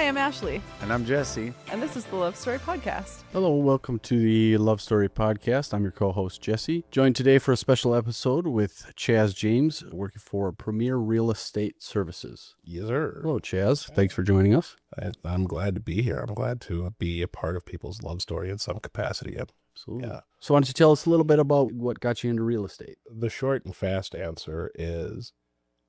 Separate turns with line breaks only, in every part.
I'm Ashley.
And I'm Jesse.
And this is the Love Story Podcast.
Hello, welcome to the Love Story Podcast. I'm your co-host, Jesse. Joined today for a special episode with Chaz James, working for Premier Real Estate Services.
Yes, sir.
Hello, Chaz. Thanks for joining us.
I'm glad to be here. I'm glad to be a part of people's love story in some capacity.
Absolutely.
Yeah.
So why don't you tell us a little bit about what got you into real estate?
The short and fast answer is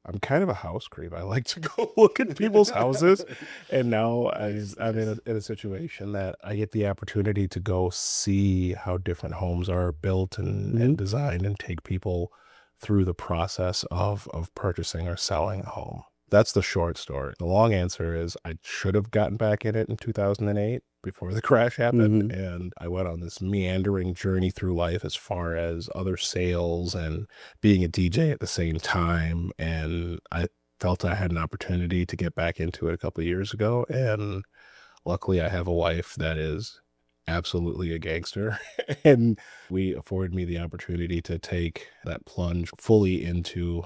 I'm kind of a house creep. I like to go look at people's houses. And now I'm in a situation that I get the opportunity to go see how different homes are built and designed and take people through the process of purchasing or selling a home. That's the short story. The long answer is I should have gotten back in it in 2008 before the crash happened. And I went on this meandering journey through life as far as other sales and being a DJ at the same time. And I felt I had an opportunity to get back into it a couple of years ago. And luckily I have a wife that is absolutely a gangster. And we afforded me the opportunity to take that plunge fully into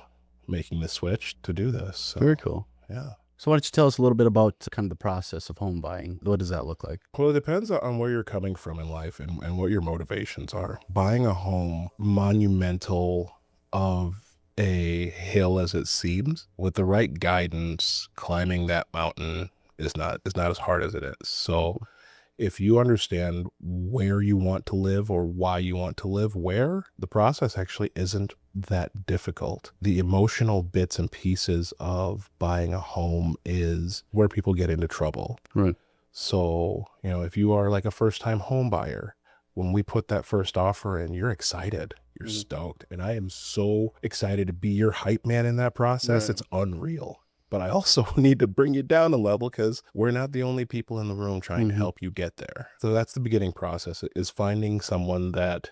making the switch to do this. So,
Very cool.
yeah.
So why don't you tell us a little bit about kind of the process of home buying? What does that look like?
Well, it depends on where you're coming from in life and what your motivations are. Buying a home, monumental of a hill as it seems, with the right guidance, climbing that mountain is not as hard as it is. So if you understand where you want to live or why you want to live where, the process actually isn't that difficult. The emotional bits and pieces of buying a home is where people get into trouble.
Right.
So, if you are like a first-time home buyer, when we put that first offer in, you're excited. You're stoked. And I am so excited to be your hype man in that process. It's unreal. But I also need to bring you down a level because we're not the only people in the room trying to help you get there. So that's the beginning process, is finding someone that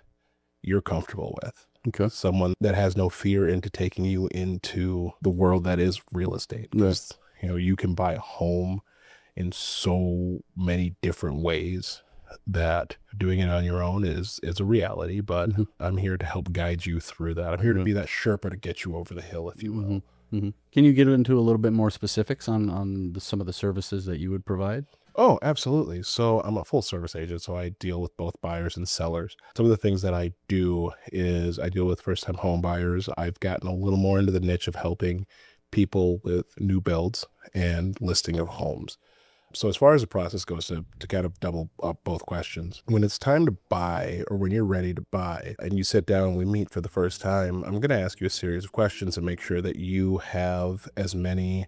you're comfortable with.
Okay.
Someone that has no fear into taking you into the world that is real estate. Because, you can buy a home in so many different ways that doing it on your own is a reality. But I'm here to help guide you through that. I'm here to be that Sherpa to get you over the hill, if you will.
Can you get into a little bit more specifics on some of the services that you would provide?
Oh, absolutely. So I'm a full service agent, so I deal with both buyers and sellers. Some of the things that I do is I deal with first-time home buyers. I've gotten a little more into the niche of helping people with new builds and listing of homes. So as far as the process goes, to kind of double up both questions, when it's time to buy or when you're ready to buy and you sit down and we meet for the first time, I'm going to ask you a series of questions and make sure that you have as many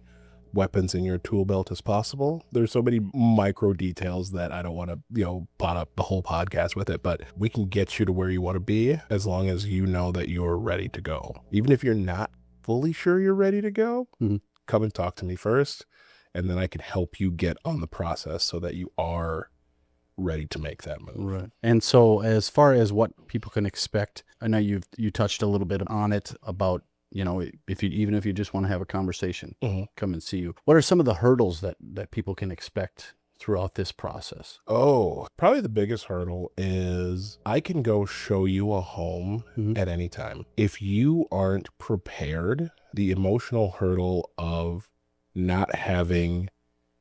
weapons in your tool belt as possible. There's so many micro details that I don't want to, pot up the whole podcast with it, but we can get you to where you want to be as long as you know that you're ready to go. Even if you're not fully sure you're ready to go, come and talk to me first. And then I can help you get on the process so that you are ready to make that move.
Right. And so as far as what people can expect, I know you touched a little bit on it about, if you just want to have a conversation, come and see you. What are some of the hurdles that people can expect throughout this process?
Oh, probably the biggest hurdle is I can go show you a home at any time. If you aren't prepared, the emotional hurdle of not having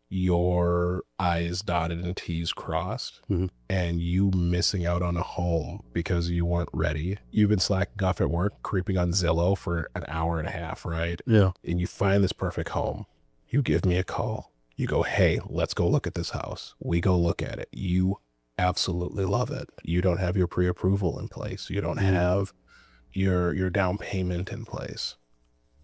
your I's dotted and T's crossed and you missing out on a home because you weren't ready. You've been slacking off at work, creeping on Zillow for an hour and a half, right?
Yeah.
And you find this perfect home. You give me a call. You go, hey, let's go look at this house. We go look at it. You absolutely love it. You don't have your pre-approval in place. You don't have your down payment in place.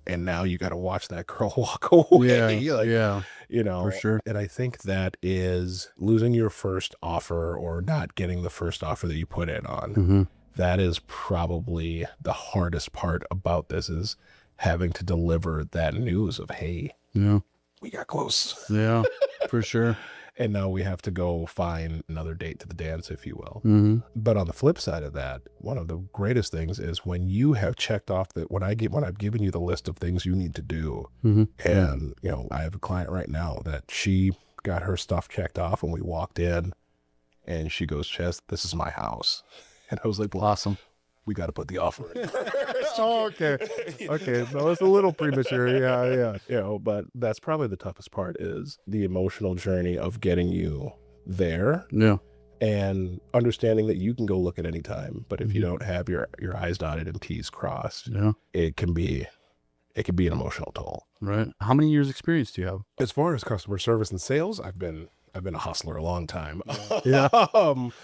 And now you got to watch that girl walk away.
For sure.
And I think that is losing your first offer or not getting the first offer that you put in on. That is probably the hardest part about this, is having to deliver that news of, hey, we got close.
Yeah, for sure.
And now we have to go find another date to the dance, if you will. But on the flip side of that, one of the greatest things is when you have checked off that when I've given you the list of things you need to do. And, I have a client right now that she got her stuff checked off and we walked in and she goes, Chaz, this is my house. And I was like, well,
awesome.
We got to put the offer in. Oh, okay. Okay. So it's a little premature. Yeah. You know, but that's probably the toughest part is the emotional journey of getting you there
Yeah.
and understanding that you can go look at any time. But if you
Mhm.
don't have your I's dotted and T's crossed,
Yeah.
it can be an emotional toll.
Right. How many years experience do you have?
As far as customer service and sales, I've been a hustler a long time.
Yeah.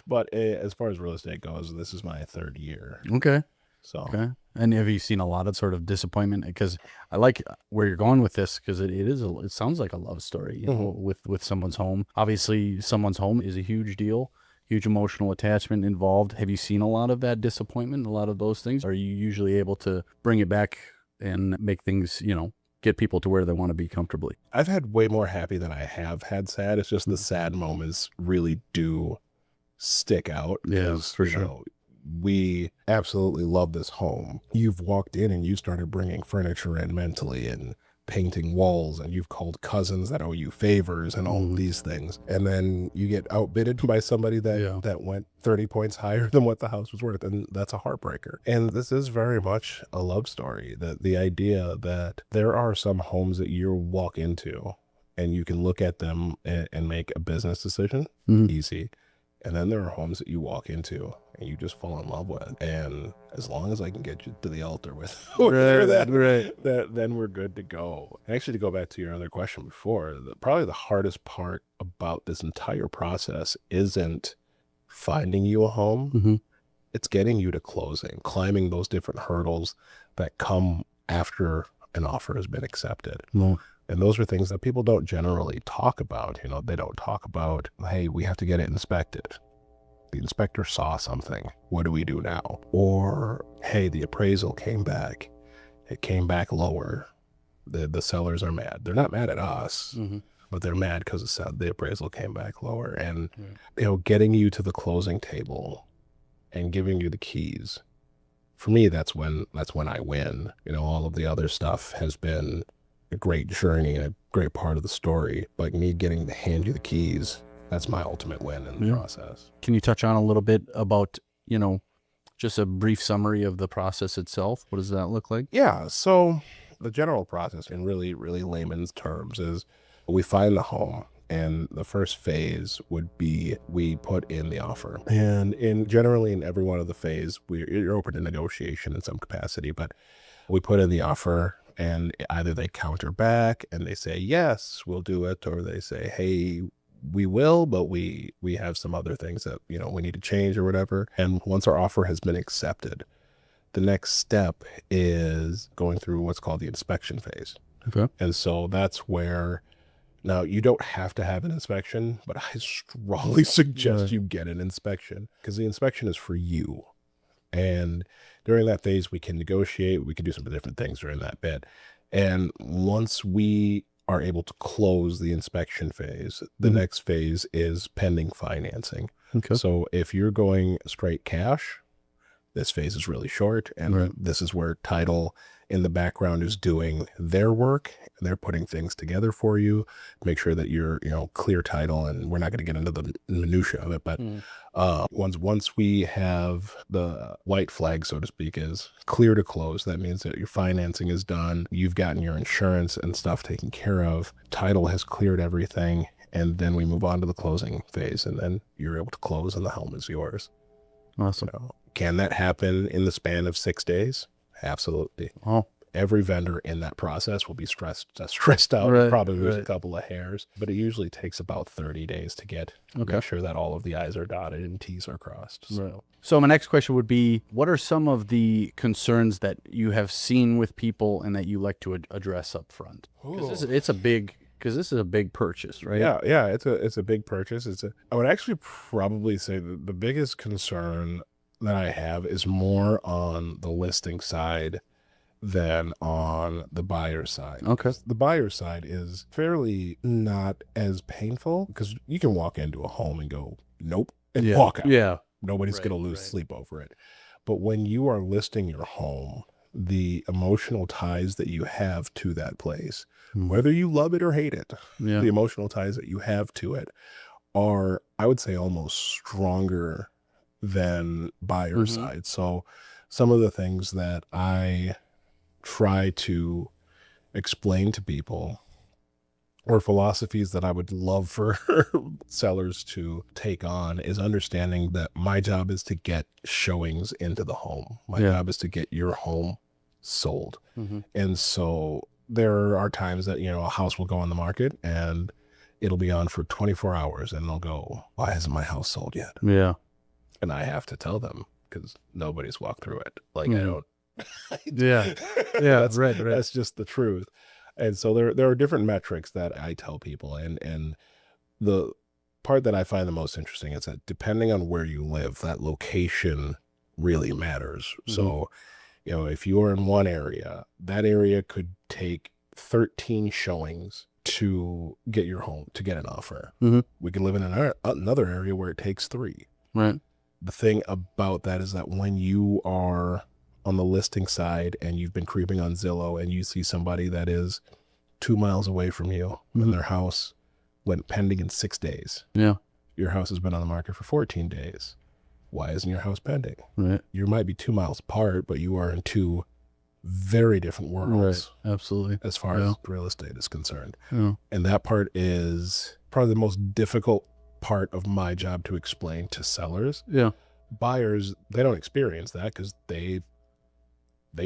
But as far as real estate goes, this is my 3rd year.
Okay.
So
Okay. And have you seen a lot of sort of disappointment? Because I like where you're going with this, because it sounds like a love story, you know, with someone's home. Obviously, someone's home is a huge deal, huge emotional attachment involved. Have you seen a lot of that disappointment, a lot of those things? Are you usually able to bring it back and make things, you know, get people to where they want to be comfortably?
I've had way more happy than I have had sad. It's just the sad moments really do stick out.
Yeah,
'Cause,
for
you
sure.
know, we absolutely love this home. You've walked in and you started bringing furniture in mentally and painting walls, and you've called cousins that owe you favors and all these things. And then you get outbidded by somebody that went 30 points higher than what the house was worth. And that's a heartbreaker. And this is very much a love story, that the idea that there are some homes that you walk into and you can look at them and make a business decision easy. And then there are homes that you walk into and you just fall in love with. And as long as I can get you to the altar with that, then we're good to go. And actually, to go back to your other question before, probably the hardest part about this entire process isn't finding you a home. It's getting you to closing, climbing those different hurdles that come after an offer has been accepted. And those are things that people don't generally talk about. You know, they don't talk about, hey, we have to get it inspected. The inspector saw something. What do we do now? Or, hey, the appraisal came back. It came back lower. The sellers are mad. They're not mad at us, but they're mad because the appraisal came back lower. And, you know, getting you to the closing table and giving you the keys, for me, that's when I win. You know, all of the other stuff has been a great journey and a great part of the story, but me getting to hand you the keys, that's my ultimate win in the process.
Can you touch on a little bit about, you know, just a brief summary of the process itself? What does that look like?
Yeah, so the general process in really, really layman's terms is we find the home, and the first phase would be we put in the offer. And generally in every one of the phase, you're open to negotiation in some capacity, but we put in the offer, and either they counter back and they say, yes, we'll do it, or they say, hey, we will, but we have some other things that, you know, we need to change or whatever. And once our offer has been accepted, the next step is going through what's called the inspection phase.
Okay.
And so that's where, now you don't have to have an inspection, but I strongly suggest you get an inspection, because the inspection is for you. And during that phase, we can negotiate. We can do some different things during that bit. And once we are able to close the inspection phase, the next phase is pending financing.
Okay.
So if you're going straight cash, this phase is really short. And this is where title in the background is doing their work. And they're putting things together for you, make sure that you're, you know, clear title. And we're not going to get into the minutia of it, but once we have the white flag, so to speak, is clear to close, that means that your financing is done, you've gotten your insurance and stuff taken care of, title has cleared everything, and then we move on to the closing phase, and then you're able to close and the home is yours.
Awesome.
So, can that happen in the span of 6 days? Absolutely.
Oh,
Every vendor in that process will be stressed out, probably lose a couple of hairs, but it usually takes about 30 days to make sure that all of the I's are dotted and T's are crossed.
So my next question would be, what are some of the concerns that you have seen with people and that you like to address up front? Because this is a big purchase, right?
Yeah, it's a big purchase. I would actually probably say that the biggest concern that I have is more on the listing side than on the buyer side.
Okay.
The buyer side is fairly not as painful, because you can walk into a home and go, nope, and walk out.
Yeah.
Nobody's going to lose sleep over it. But when you are listing your home, the emotional ties that you have to that place, whether you love it or hate it, the emotional ties that you have to it are, I would say, almost stronger than buyer side. So some of the things that I try to explain to people, or philosophies that I would love for sellers to take on, is understanding that my job is to get showings into the home. My job is to get your home sold. And so there are times that, a house will go on the market and it'll be on for 24 hours and they'll go, why hasn't my house sold yet?
Yeah.
And I have to tell them because nobody's walked through it. Like I don't.
Yeah. Right.
That's just the truth. And so there are different metrics that I tell people. And the part that I find the most interesting is that depending on where you live, that location really matters. So, if you're in one area, that area could take 13 showings to get your home, to get an offer. We can live in another area where it takes 3.
Right.
The thing about that is that when you are on the listing side and you've been creeping on Zillow and you see somebody that is 2 miles away from you and their house went pending in 6 days. Yeah. Your house has been on the market for 14 days. Why isn't your house pending? Right. You might be 2 miles apart, but you are in 2 very different worlds.
Right. Absolutely.
As far as real estate is concerned. Yeah. And that part is probably the most difficult part of my job to explain to sellers. Yeah. Buyers, they don't experience that because they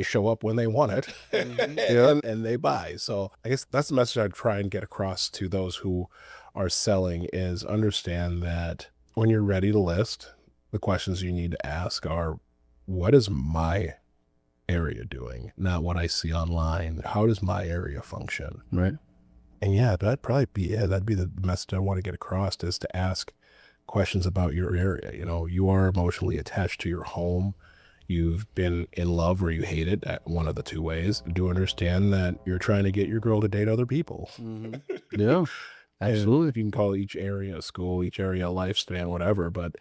show up when they want it and they buy. So I guess that's the message I'd try and get across to those who are selling, is understand that when you're ready to list, the questions you need to ask are, what is my area doing? Not what I see online. How does my area function? Right. And that'd probably be it. That'd be the message I want to get across, is to ask questions about your area. You are emotionally attached to your home. You've been in love or you hate it, at one of the 2 ways. Do understand that you're trying to get your girl to date other people. Yeah, absolutely. You can call each area a school, each area a lifespan, whatever, but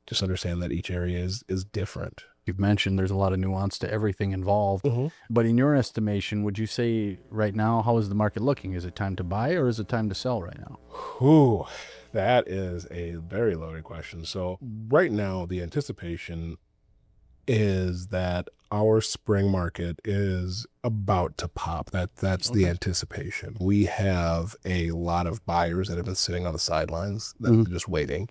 just understand that each area is different.
You've mentioned there's a lot of nuance to everything involved, but in your estimation, would you say right now, how is the market looking? Is it time to buy or is it time to sell right now?
Ooh, that is a very loaded question. So right now, the anticipation is that our spring market is about to pop. That's the anticipation. We have a lot of buyers that have been sitting on the sidelines that are just waiting.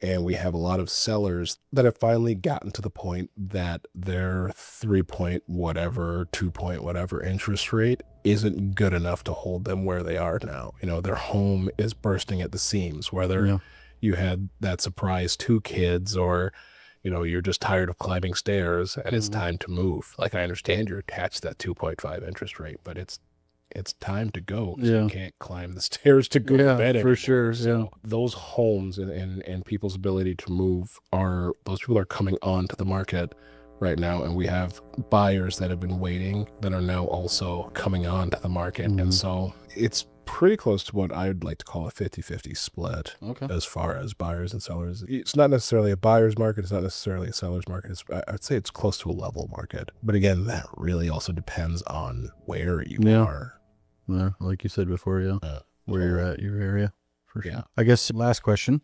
And we have a lot of sellers that have finally gotten to the point that their 3 point whatever, 2 point whatever interest rate isn't good enough to hold them where they are now. Their home is bursting at the seams, whether you had that surprise 2 kids or you're just tired of climbing stairs and it's time to move. Like, I understand you're attached to that 2.5 interest rate, but it's time to go. You can't climb the stairs to go to bed anymore. For sure. So those homes and people's ability to move those people are coming onto the market right now. And we have buyers that have been waiting that are now also coming onto the market. And so it's pretty close to what I'd like to call a 50-50 split as far as buyers and sellers. It's not necessarily a buyer's market. It's not necessarily a seller's market. I'd say it's close to a level market. But again, that really also depends on where you are.
Yeah, like you said before, where you're at, your area. For sure. Yeah. I guess last question,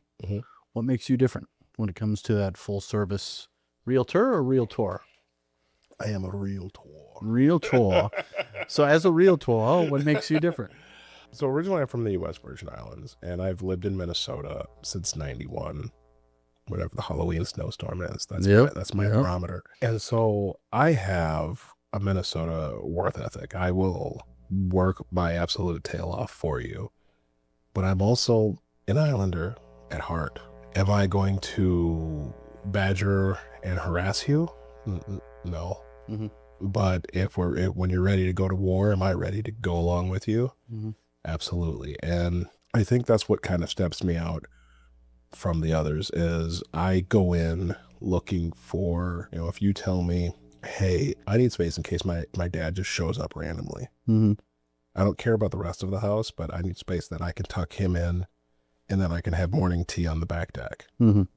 what makes you different when it comes to that full service realtor or realtor?
I am a realtor.
Realtor. So as a realtor, what makes you different?
So originally I'm from the U.S. Virgin Islands, and I've lived in Minnesota since 91, whatever the Halloween snowstorm is. That's my barometer. And so I have a Minnesota work ethic. I will work my absolute tail off for you, but I'm also an Islander at heart. Am I going to badger and harass you? No. But when you're ready to go to war, am I ready to go along with you? Absolutely. And I think that's what kind of steps me out from the others, is I go in looking for, if you tell me, hey, I need space in case my dad just shows up randomly. I don't care about the rest of the house, but I need space that I can tuck him in and then I can have morning tea on the back deck. I'm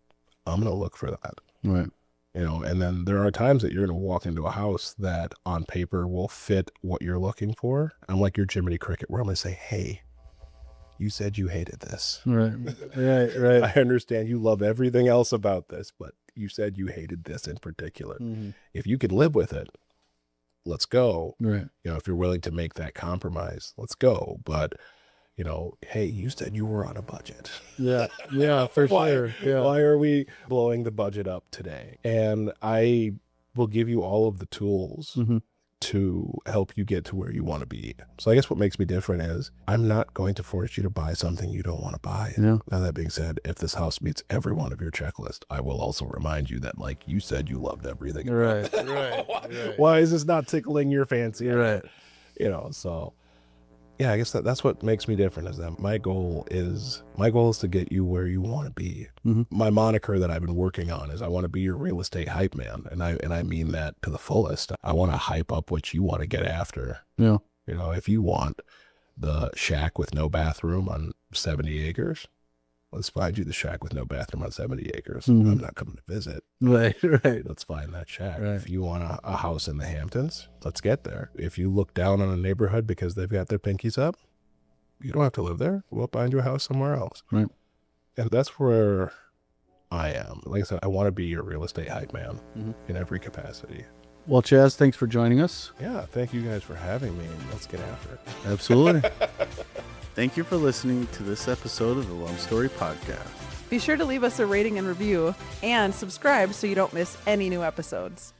going to look for that. Right. And then there are times that you're going to walk into a house that on paper will fit what you're looking for. I'm like your Jiminy Cricket, where I'm going to say, hey, you said you hated this. Right. I understand you love everything else about this, but you said you hated this in particular.
Mm-hmm.
If you can live with it, let's go.
Right.
You know, if you're willing to make that compromise, let's go. But, you know, hey, you said you were on a budget.
Yeah. Yeah, for sure. Yeah.
Why are we blowing the budget up today? And I will give you all of the tools
Mm-hmm.
to help you get to where you want to be. So I guess what makes me different is I'm not going to force you to buy something you don't want to buy.
Yeah.
Now, that being said, if this house meets every one of your checklist, I will also remind you that, like you said, you loved everything.
Right. Right.
Why is this not tickling your fancy?
Right.
You know, so yeah, I guess that's what makes me different, is that my goal is to get you where you want to be.
Mm-hmm.
My moniker that I've been working on is I want to be your real estate hype man. And I mean that to the fullest. I want to hype up what you want to get after.
Yeah.
You know, if you want the shack with no bathroom on 70 acres, let's find you the shack with no bathroom on 70 acres.
Mhm.
I'm not coming to visit.
Right. Right.
Let's find that shack.
Right.
If you want a house in the Hamptons, let's get there. If you look down on a neighborhood because they've got their pinkies up, you don't have to live there. We'll find you a house somewhere else.
Right.
And that's where I am. Like I said, I want to be your real estate hype man
Mhm.
in every capacity.
Well, Chaz, thanks for joining us.
Yeah, thank you guys for having me. Let's get after it.
Absolutely. Thank you for listening to this episode of the Love Story Podcast.
Be sure to leave us a rating and review and subscribe so you don't miss any new episodes.